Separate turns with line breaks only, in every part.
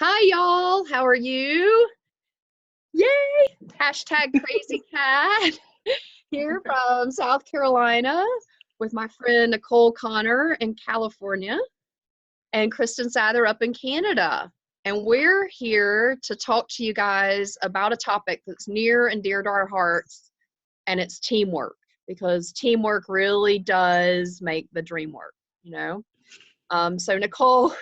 Hi, y'all. How are you? Yay! Hashtag crazy cat here from South Carolina with my friend Nicole Connor in California and Kristen Sather up in Canada. And we're here to talk to you guys about a topic that's near and dear to our hearts, and it's teamwork, because teamwork really does make the dream work, you know? So Nicole,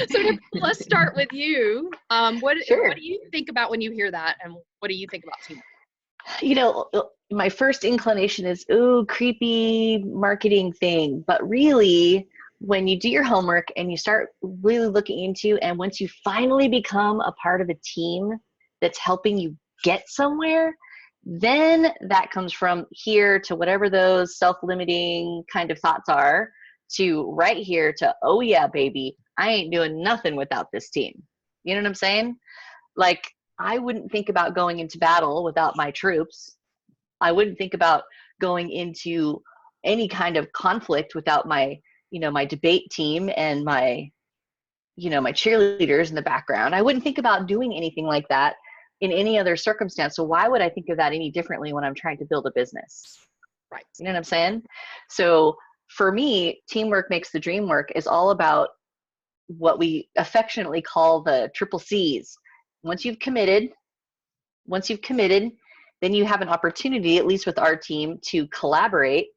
so Nicole, let's start with you. What
Sure.
do you think about when you hear that, and what do you think about teamwork?
My first inclination is, ooh, creepy marketing thing. But really, when you do your homework and you start really looking into, and once you finally become a part of a team that's helping you get somewhere, then that comes from here to whatever those self-limiting kind of thoughts are, to right here to, oh yeah, baby, I ain't doing nothing without this team. You know what I'm saying? Like, I wouldn't think about going into battle without my troops. I wouldn't think about going into any kind of conflict without my debate team and my cheerleaders in the background. I wouldn't think about doing anything like that in any other circumstance. So why would I think of that any differently when I'm trying to build a business?
Right.
You know what I'm saying? So for me, teamwork makes the dream work is all about what we affectionately call the triple C's. Once you've committed, once you've committed, then you have an opportunity, at least with our team, to collaborate.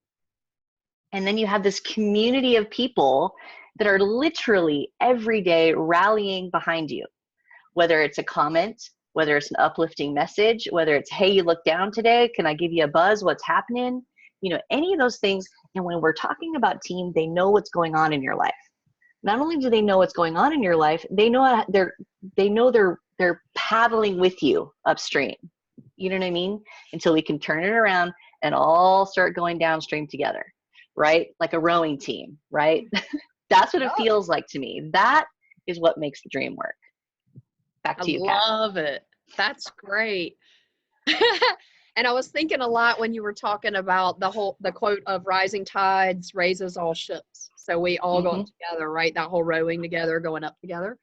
And then you have this community of people that are literally every day rallying behind you, whether it's a comment, whether it's an uplifting message, whether it's, hey, you look down today, can I give you a buzz? What's happening? Any of those things. And when we're talking about team, they know what's going on in your life. Not only do they know what's going on in your life, they're paddling with you upstream. You know what I mean? Until we can turn it around and all start going downstream together, right? Like a rowing team, right? That's what it
Oh,
feels like to me. That is what makes the dream work. Back
I
to you, Kat.
love it. That's great. And I was thinking a lot when you were talking about the quote of rising tides raises all ships. So we all go
Mm-hmm.
up together, right? That whole rowing together, going up together.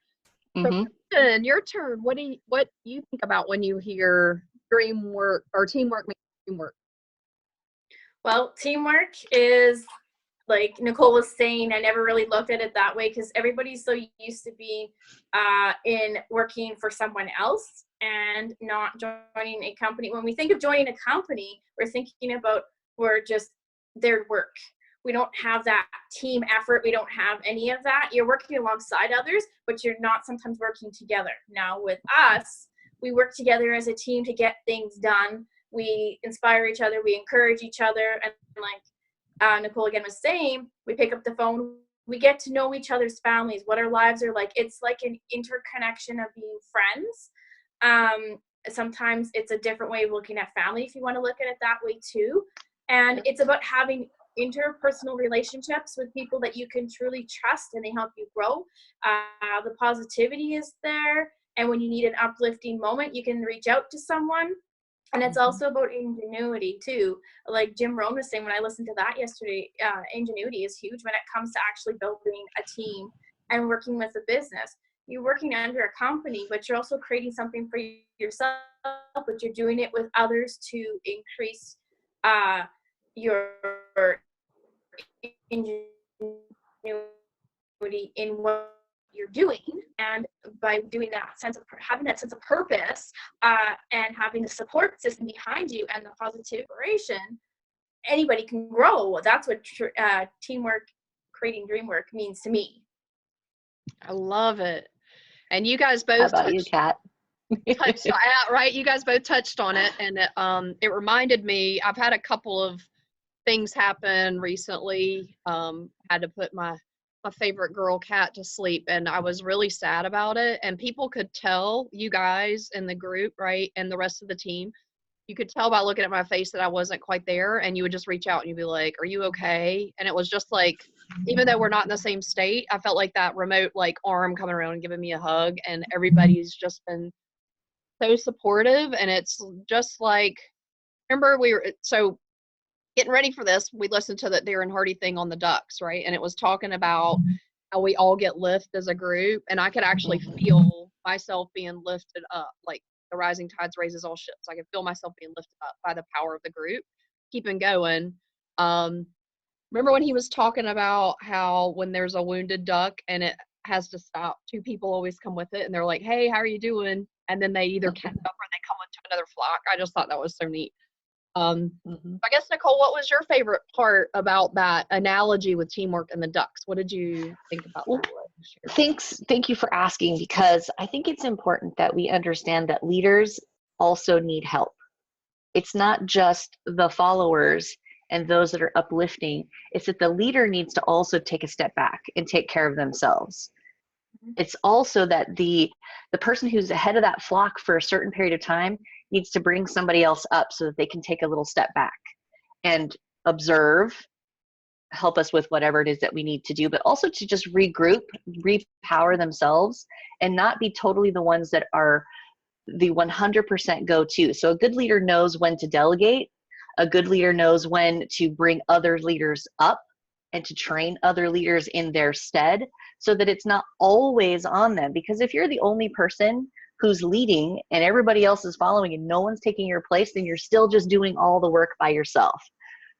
So
Mm-hmm.
Kristen, your turn. What do you think about when you hear dream work or teamwork makes dream work?
Well, teamwork is like Nicole was saying, I never really looked at it that way because everybody's so used to being in working for someone else and not joining a company. When we think of joining a company, we're thinking about we're just their work. We don't have that team effort. We don't have any of that. You're working alongside others, but you're not sometimes working together. Now with us, we work together as a team to get things done. We inspire each other. We encourage each other. And like Nicole again was saying, we pick up the phone, we get to know each other's families, what our lives are like. It's like an interconnection of being friends. Sometimes it's a different way of looking at family if you want to look at it that way too. And it's about having interpersonal relationships with people that you can truly trust and they help you grow. The positivity is there. And when you need an uplifting moment, you can reach out to someone. And it's
Mhm.
also about ingenuity too. Like Jim Rohn was saying when I listened to that yesterday, ingenuity is huge when it comes to actually building a team and working with a business. You're working under a company, but you're also creating something for yourself, but you're doing it with others to increase your ingenuity in what you're doing. And by doing that sense of having that sense of purpose and having the support system behind you and the positive inspiration, anybody can grow. That's what teamwork, creating dream work means to me.
I love it. And you guys
How
both
about you, Kat?
touched on it, right? You guys both touched on it, and it reminded me. I've had a couple of things happen recently. Had to put my favorite girl cat to sleep, and I was really sad about it. And people could tell, you guys in the group, right, and the rest of the team. You could tell by looking at my face that I wasn't quite there, and you would just reach out and you'd be like, "Are you okay?" And it was just like, even though we're not in the same state, I felt like that remote like arm coming around and giving me a hug, and everybody's just been so supportive. And it's just like, remember we were so getting ready for this, we listened to the Darren Hardy thing on the ducks, right? And it was talking about how we all get lifted as a group, and I could actually feel myself being lifted up, like the rising tides raises all ships. I could feel myself being lifted up by the power of the group, keeping going. Remember when he was talking about how when there's a wounded duck and it has to stop, two people always come with it, and they're like, "Hey, how are you doing?" And then they either catch up or they come into another flock. I just thought that was so neat. I guess, Nicole, what was your favorite part about that analogy with teamwork and the ducks? What did you think about that?
Thank you for asking, because I think it's important that we understand that leaders also need help. It's not just the followers and those that are uplifting. It's that the leader needs to also take a step back and take care of themselves. It's also that the person who's ahead of that flock for a certain period of time needs to bring somebody else up so that they can take a little step back and observe, help us with whatever it is that we need to do, but also to just regroup, repower themselves, and not be totally the ones that are the 100% go-to. So a good leader knows when to delegate. A good leader knows when to bring other leaders up and to train other leaders in their stead, so that it's not always on them. Because if you're the only person who's leading and everybody else is following and no one's taking your place, then you're still just doing all the work by yourself.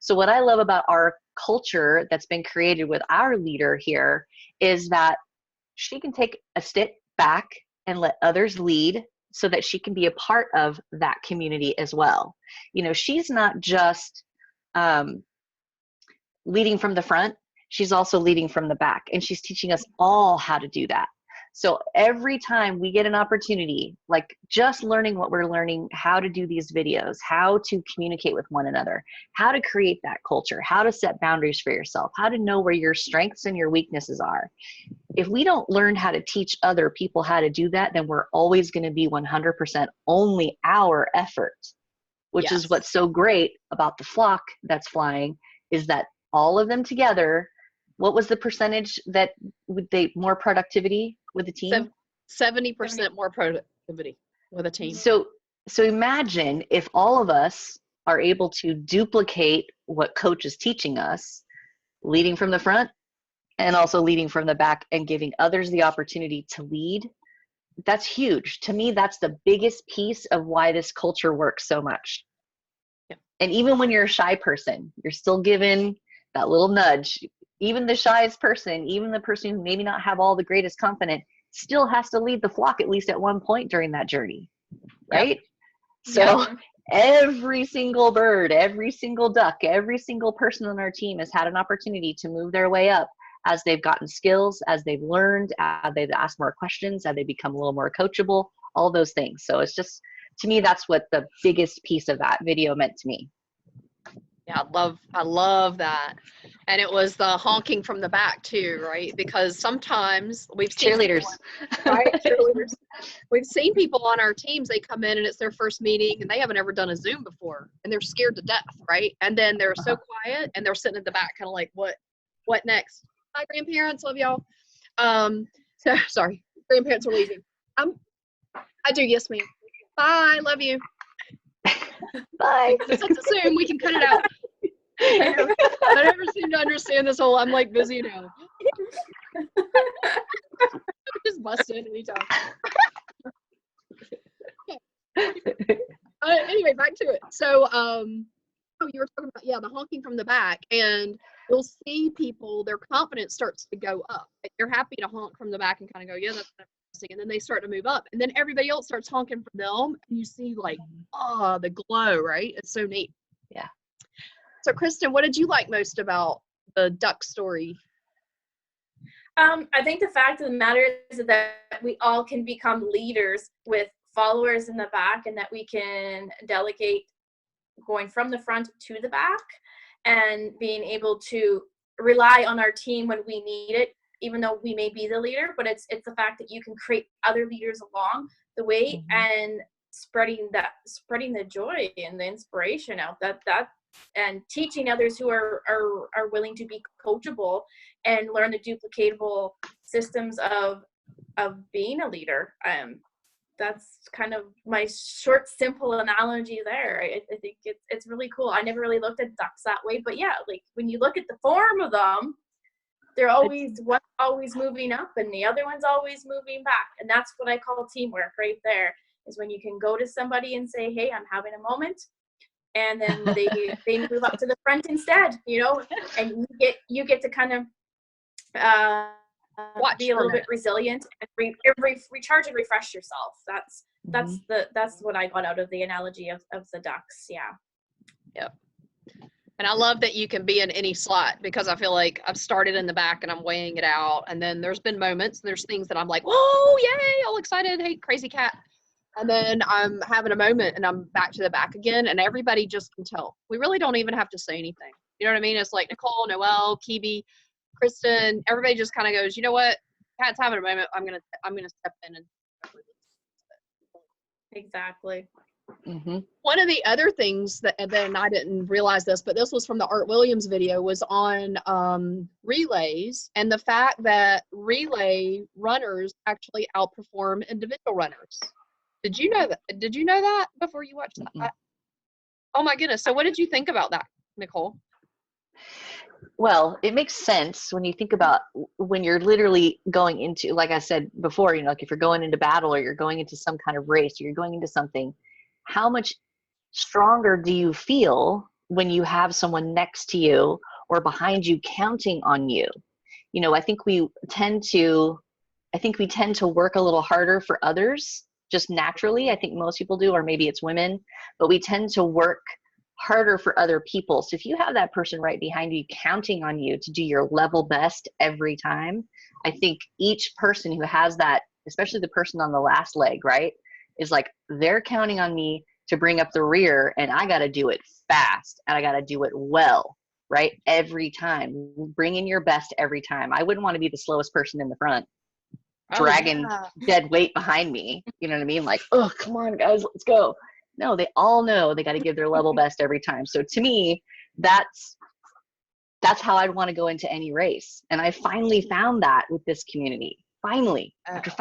So what I love about our culture that's been created with our leader here is that she can take a step back and let others lead, so that she can be a part of that community as well. You know, she's not just leading from the front, she's also leading from the back, and she's teaching us all how to do that. So every time we get an opportunity, like just learning what we're learning, how to do these videos, how to communicate with one another, how to create that culture, how to set boundaries for yourself, how to know where your strengths and your weaknesses are. If we don't learn how to teach other people how to do that, then we're always going to be 100% only our effort, which is what's so great about the flock that's flying, is that all of them together. What was the percentage that they more productivity with the team?
70% more productivity with a team.
So imagine if all of us are able to duplicate what coach is teaching us, leading from the front and also leading from the back and giving others the opportunity to lead. That's huge. To me, that's the biggest piece of why this culture works so much.
Yeah.
And even when you're a shy person, you're still given that little nudge. Even the shyest person, even the person who maybe not have all the greatest confidence, still has to lead the flock at least at one point during that journey, right? Yep. So every single bird, every single duck, every single person on our team has had an opportunity to move their way up as they've gotten skills, as they've learned, as they've asked more questions, as they become a little more coachable, all those things. So it's just, to me, that's what the biggest piece of that video meant to me.
Yeah, I love that. And it was the honking from the back too, right? Because sometimes we've seen
cheerleaders,
right? Cheerleaders. We've seen people on our teams, they come in and it's their first meeting and they haven't ever done a Zoom before and they're scared to death, right? And then they're so quiet and they're sitting at the back kind of like, what next? Hi, grandparents, love y'all. So sorry, grandparents are leaving. I do, yes ma'am. Bye, love you.
Bye.
It's a Zoom, we can cut it out. I never seem to understand this whole I'm like busy now. Just busted anytime. Anyway, back to it. So you were talking about the honking from the back, and you'll see people, their confidence starts to go up. Like, they're happy to honk from the back and kind of go, yeah, that's interesting. And then they start to move up, and then everybody else starts honking for them, and you see like, the glow, right? It's so neat.
Yeah.
So Kristen, what did you like most about the duck story?
I think the fact of the matter is that we all can become leaders with followers in the back, and that we can delegate going from the front to the back and being able to rely on our team when we need it, even though we may be the leader. But it's the fact that you can create other leaders along the way, and spreading the joy and the inspiration out that and teaching others who are willing to be coachable and learn the duplicatable systems of being a leader. That's kind of my short, simple analogy there. I think it's really cool. I never really looked at ducks that way, but yeah, like when you look at the form of them, They're always one's always moving up and the other one's always moving back. And that's what I call teamwork right there, is when you can go to somebody and say, hey, I'm having a moment. And then they move up to the front instead, you know, and you get to kind of be a little bit resilient and recharge and refresh yourself. That's what I got out of the analogy of the ducks. Yeah.
Yep. And I love that you can be in any slot, because I feel like I've started in the back and I'm weighing it out. And then there's been moments, there's things that I'm like, whoa, yay, all excited. Hey, crazy cat. And then I'm having a moment and I'm back to the back again, and everybody just can tell. We really don't even have to say anything. You know what I mean? It's like Nicole, Noelle, Kibi, Kristen, everybody just kind of goes, you know what? Kat's having a moment. I'm gonna step in and.
Exactly.
Mm-hmm.
One of the other things that, and then I didn't realize this, but this was from the Art Williams video, was on relays, and the fact that relay runners actually outperform individual runners. Did you know that? Did you know that before you watched that?
Mm-hmm.
Oh my goodness. So what did you think about that, Nicole?
Well, it makes sense when you think about when you're literally going into, like I said before, you know, like if you're going into battle or you're going into some kind of race, or you're going into something, how much stronger do you feel when you have someone next to you or behind you counting on you? You know, I think we tend to work a little harder for others just naturally. I think most people do, or maybe it's women, but we tend to work harder for other people. So if you have that person right behind you counting on you to do your level best every time, I think each person who has that, especially the person on the last leg, right, is like, they're counting on me to bring up the rear, and I got to do it fast and I got to do it well, right? Every time. Bring in your best every time. I wouldn't want to be the slowest person in the front, dragging dead weight behind me. You know what I mean? Like, oh, come on, guys, let's go. No, they all know they got to give their level best every time. So to me, that's how I'd want to go into any race. And I finally found that with this community. Finally, after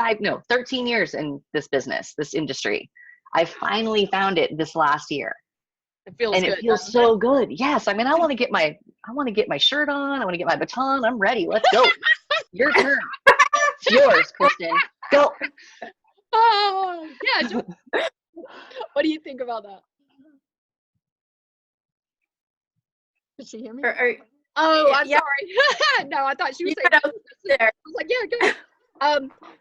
13 years in this business, this industry, I finally found it this last year.
It feels
and
good.
It feels so good. Yes. I mean, I want to get my shirt on. I want to get my baton. I'm ready. Let's go. Your turn. It's yours, Kristen. Go.
Oh, yeah. What do you think about that? Did she hear me? Oh, I'm sorry. No, I thought she was saying there. I was like, yeah, good.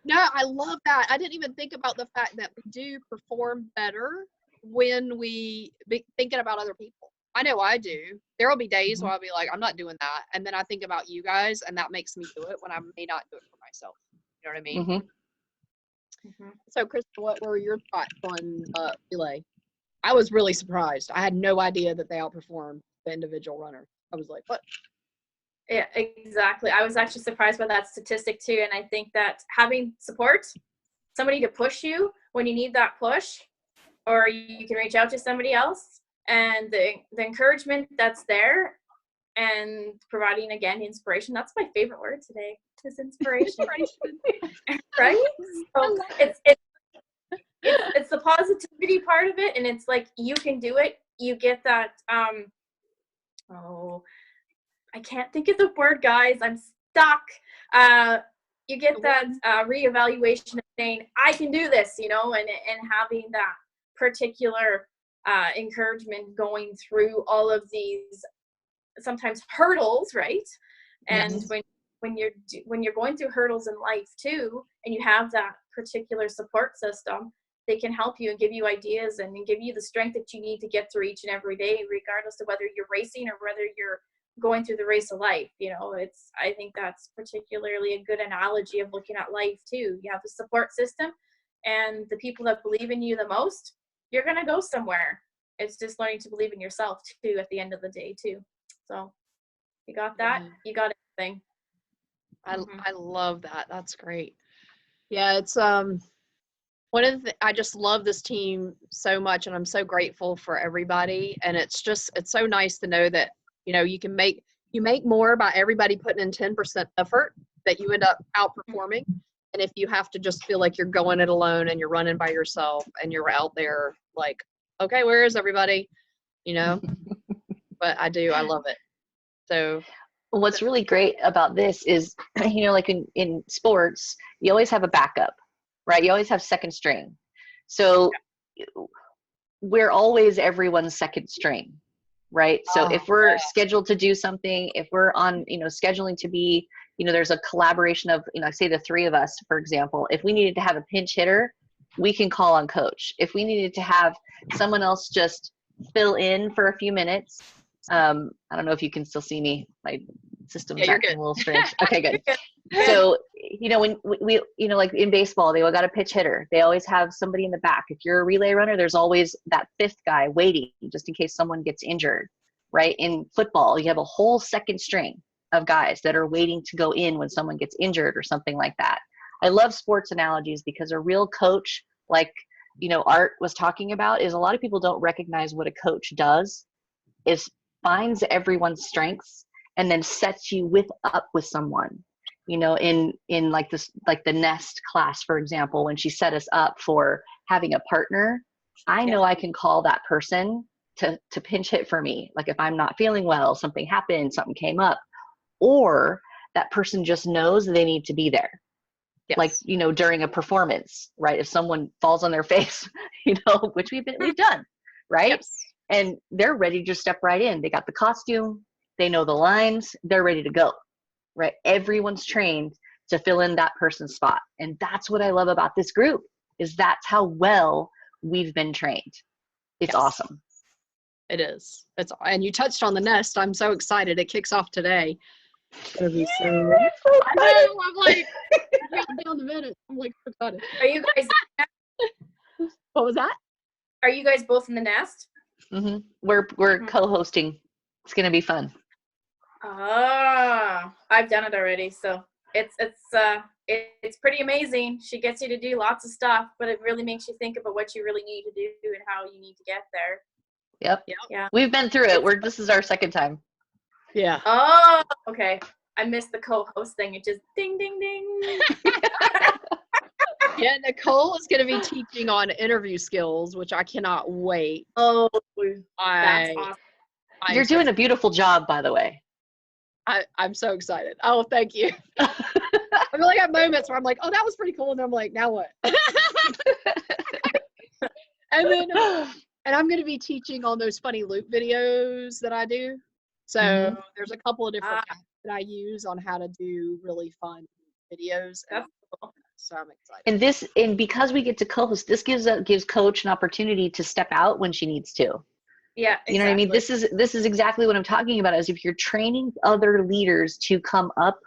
No, I love that. I didn't even think about the fact that we do perform better when we be thinking about other people. I know I do. There will be days where I'll be like, I'm not doing that. And then I think about you guys, and that makes me do it when I may not do it for myself. You know what I mean? Mm-hmm. So, Kristen, what were your thoughts on relay? I was really surprised. I had no idea that they outperformed the individual runner. I was like, what?
Yeah, exactly. I was actually surprised by that statistic too. And I think that having support, somebody to push you when you need that push, or you can reach out to somebody else, and the encouragement that's there, and providing, again, inspiration. That's my favorite word today, is inspiration. Right? So it's the positivity part of it, and it's like, you can do it. You get that I can't think of the word, guys. I'm stuck. You get that reevaluation of saying, I can do this, you know, and having that particular encouragement going through all of these sometimes hurdles, right? And when you're going through hurdles in life too, and you have that particular support system, they can help you and give you ideas and give you the strength that you need to get through each and every day, regardless of whether you're racing or whether you're going through the race of life. You know, I think that's particularly a good analogy of looking at life too. You have the support system, and the people that believe in you the most, you're going to go somewhere. It's just learning to believe in yourself too at the end of the day too. So you got that, you got everything.
I love that. That's great. Yeah, it's one of the, I just love this team so much, and I'm so grateful for everybody. And it's so nice to know that, you know, you make more by everybody putting in 10% effort, that you end up outperforming. And if you have to just feel like you're going it alone and you're running by yourself and you're out there like, okay, where is everybody? You know, but I love it. So
What's really great about this is, like in sports, you always have a backup, right? You always have second string. So we're always everyone's second string, right? So if we're scheduled to do something, if we're on, scheduling to be, there's a collaboration of, say the three of us, for example, if we needed to have a pinch hitter, we can call on coach. If we needed to have someone else just fill in for a few minutes, I don't know if you can still see me. My system's acting a little strange. Okay, good. So, when we, like in baseball, they all got a pitch hitter. They always have somebody in the back. If you're a relay runner, there's always that fifth guy waiting just in case someone gets injured, right? In football, you have a whole second string of guys that are waiting to go in when someone gets injured or something like that. I love sports analogies because a real coach, like, Art was talking about, is a lot of people don't recognize what a coach does is finds everyone's strengths and then sets you up with someone, in like this, like the Nest class, for example, when she set us up for having a partner, I know I can call that person to pinch hit for me. Like if I'm not feeling well, something happened, something came up, or that person just knows they need to be there. Yes. Like, during a performance, right? If someone falls on their face, which we've done, right? Yes. And they're ready to just step right in. They got the costume, they know the lines, they're ready to go, right? Everyone's trained to fill in that person's spot. And that's what I love about this group, is that's how well we've been trained. It's awesome.
It is. And you touched on the Nest. I'm so excited. It kicks off today. It's gonna be so I know, I'm like, down the minute. I'm like, so excited.
Are you guys
What was that?
Are you guys both in the Nest?
Mm-hmm. We're co-hosting. It's gonna be fun.
I've done it already, so it's pretty amazing. She gets you to do lots of stuff, but it really makes you think about what you really need to do and how you need to get there.
Yep. Yeah. We've been through it. This is our second time.
Yeah.
Oh, okay. I missed the co-host thing. It just ding, ding, ding.
Yeah, Nicole is going to be teaching on interview skills, which I cannot wait.
Oh, that's awesome.
You're doing a beautiful job, by the way.
I'm so excited. Oh, thank you. I really have moments where I'm like, oh, that was pretty cool. And then I'm like, now what? And I'm going to be teaching on those funny loop videos that I do. So there's a couple of different apps that I use on how to do really fun videos.
That's cool.
So I'm excited.
And because we get to co-host, this gives Coach an opportunity to step out when she needs to.
Yeah, exactly.
You know what I mean? This is exactly what I'm talking about, is if you're training other leaders to come up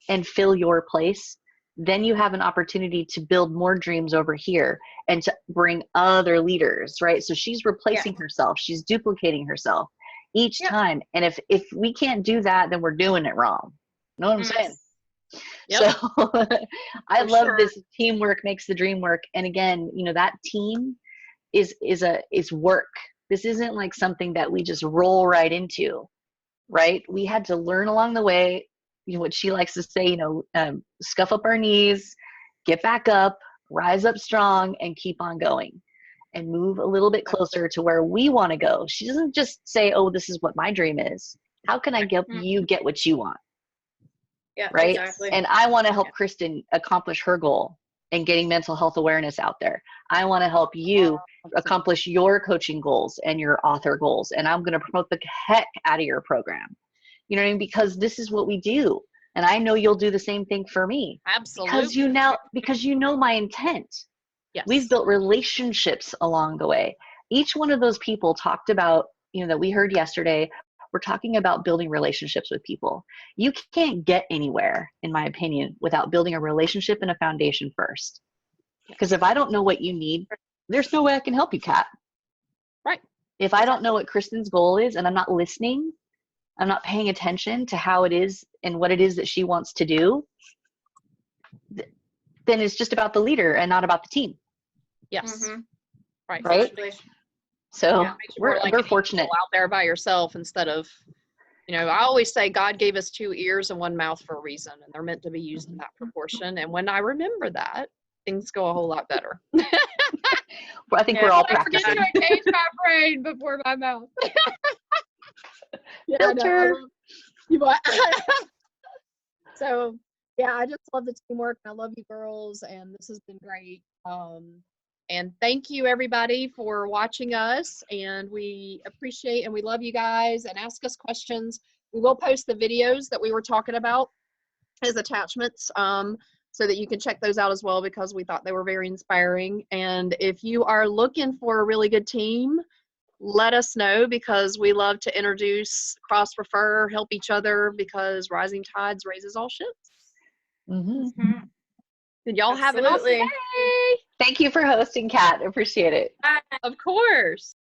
and fill your place, then you have an opportunity to build more dreams over here and to bring other leaders, right? So she's replacing herself. She's duplicating herself each time. And if we can't do that, then we're doing it wrong. You know what I'm saying? Yep. So I love this teamwork makes the dream work. And again, that team is work. This isn't like something that we just roll right into, right? We had to learn along the way, what she likes to say, scuff up our knees, get back up, rise up strong, and keep on going and move a little bit closer to where we want to go. She doesn't just say, oh, this is what my dream is. How can I help you get what you want?
Yeah,
right.
Exactly.
And I want to help Kristen accomplish her goal and getting mental health awareness out there. I want to help you accomplish your coaching goals and your author goals. And I'm going to promote the heck out of your program. You know what I mean? Because this is what we do. And I know you'll do the same thing for me.
Absolutely.
Because you know my intent.
Yes.
We've built relationships along the way. Each one of those people talked about, that we heard yesterday, we're talking about building relationships with people. You can't get anywhere, in my opinion, without building a relationship and a foundation first. Because if I don't know what you need, there's no way I can help you, Kat.
Right.
If I don't know what Kristen's goal is and I'm not listening, I'm not paying attention to how it is and what it is that she wants to do, then it's just about the leader and not about the team.
Yes. Mm-hmm. Right.
Right. So we're fortunate
out there by yourself instead of, I always say God gave us 2 ears and 1 mouth for a reason, and they're meant to be used in that proportion. And when I remember that, things go a whole lot better.
Well, I think we're all practicing.
I cage my brain before my mouth.
Filter.
You what? So yeah, I just love the teamwork and I love you girls and this has been great. And thank you everybody for watching us and we appreciate and we love you guys and ask us questions. We will post the videos that we were talking about as attachments so that you can check those out as well because we thought they were very inspiring. And if you are looking for a really good team, let us know because we love to introduce, cross refer, help each other because rising tides raises all ships.
Mhm.
And y'all have an awesome
Absolutely.
day.
Thank you for hosting, Kat. Appreciate it.
Of course.